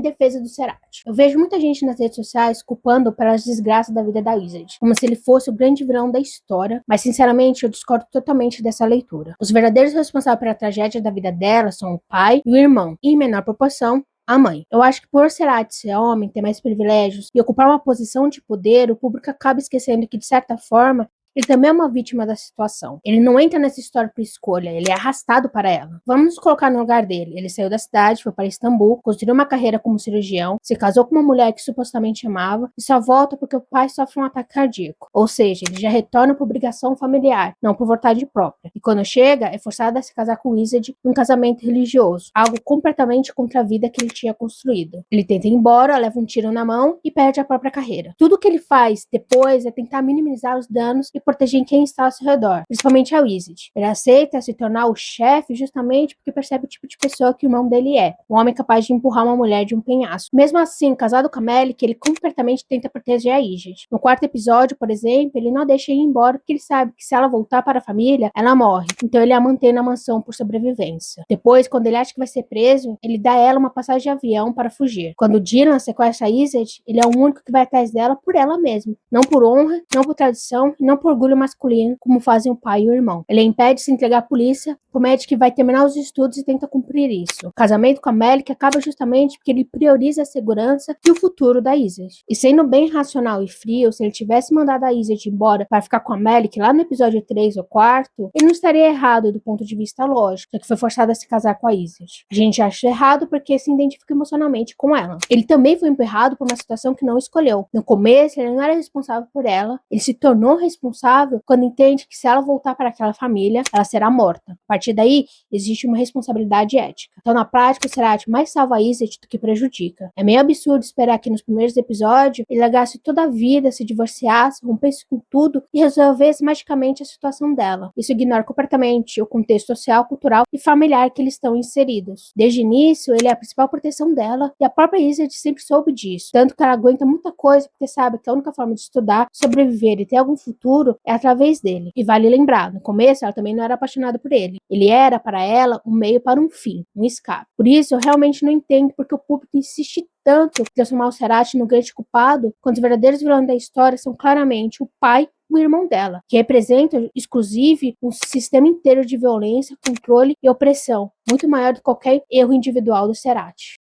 em defesa do Cerati. Eu vejo muita gente nas redes sociais culpando pelas desgraças da vida da Isolde, como se ele fosse o grande vilão da história, mas sinceramente eu discordo totalmente dessa leitura. Os verdadeiros responsáveis pela tragédia da vida dela são o pai e o irmão, e em menor proporção, a mãe. Eu acho que por Cerati ser homem, ter mais privilégios e ocupar uma posição de poder, o público acaba esquecendo que, de certa forma, ele também é uma vítima da situação. Ele não entra nessa história por escolha, ele é arrastado para ela. Vamos nos colocar no lugar dele. Ele saiu da cidade, foi para Istambul, construiu uma carreira como cirurgião, se casou com uma mulher que supostamente amava e só volta porque o pai sofre um ataque cardíaco. Ou seja, ele já retorna por obrigação familiar, não por vontade própria. E quando chega, é forçado a se casar com Isolde num casamento religioso, algo completamente contra a vida que ele tinha construído. Ele tenta ir embora, leva um tiro na mão e perde a própria carreira. Tudo que ele faz depois é tentar minimizar os danos e proteger quem está ao seu redor, principalmente a Isolde. Ele aceita se tornar o chefe justamente porque percebe o tipo de pessoa que o irmão dele é, um homem capaz de empurrar uma mulher de um penhasco. Mesmo assim, casado com a Melek, ele completamente tenta proteger a Isolde. No quarto episódio, por exemplo, ele não deixa ir embora porque ele sabe que se ela voltar para a família, ela morre. Então ele a mantém na mansão por sobrevivência. Depois, quando ele acha que vai ser preso, ele dá a ela uma passagem de avião para fugir. Quando Dylan sequestra a Isolde, ele é o único que vai atrás dela por ela mesma. Não por honra, não por tradição e não por orgulho masculino, como fazem o pai e o irmão. Ele impede de se entregar à polícia, promete que vai terminar os estudos e tenta cumprir isso. O casamento com a Melek acaba justamente porque ele prioriza a segurança e o futuro da Isolde. E sendo bem racional e frio, se ele tivesse mandado a Isolde embora para ficar com a Melek lá no episódio 3 ou 4, ele não estaria errado do ponto de vista lógico, já que foi forçado a se casar com a Isolde. A gente acha errado porque se identifica emocionalmente com ela. Ele também foi emperrado por uma situação que não escolheu. No começo, ele não era responsável por ela, ele se tornou responsável quando entende que se ela voltar para aquela família, ela será morta. A partir daí, existe uma responsabilidade ética. Então, na prática, o Cerati mais salva a Isolde do que prejudica. É meio absurdo esperar que nos primeiros episódios ele largasse toda a vida, se divorciasse, rompesse com tudo e resolvesse magicamente a situação dela. Isso ignora completamente o contexto social, cultural e familiar que eles estão inseridos. Desde o início, ele é a principal proteção dela e a própria Isolde sempre soube disso. Tanto que ela aguenta muita coisa porque sabe que a única forma de estudar, sobreviver e ter algum futuro é através dele. E vale lembrar, no começo ela também não era apaixonada por ele. Ele era, para ela, um meio para um fim, um escape. Por isso, eu realmente não entendo porque o público insiste tanto em transformar o Cerati no grande culpado, quando os verdadeiros vilões da história são claramente o pai e o irmão dela, que representam, exclusive, um sistema inteiro de violência, controle e opressão, muito maior do que qualquer erro individual do Cerati.